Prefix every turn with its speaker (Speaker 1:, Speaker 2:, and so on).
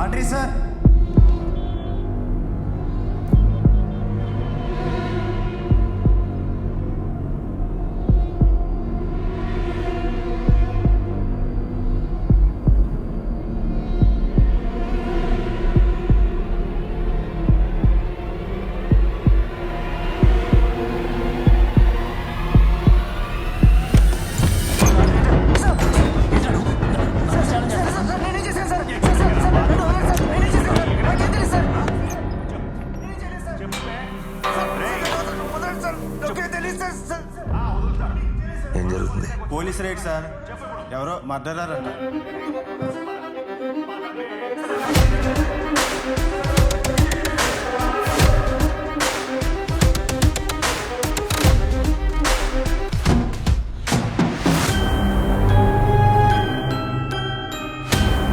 Speaker 1: Lottery sir.
Speaker 2: ఏం జరుగుతుంది?
Speaker 1: Police raid sir, ఎవరో మర్డరర్ అంట.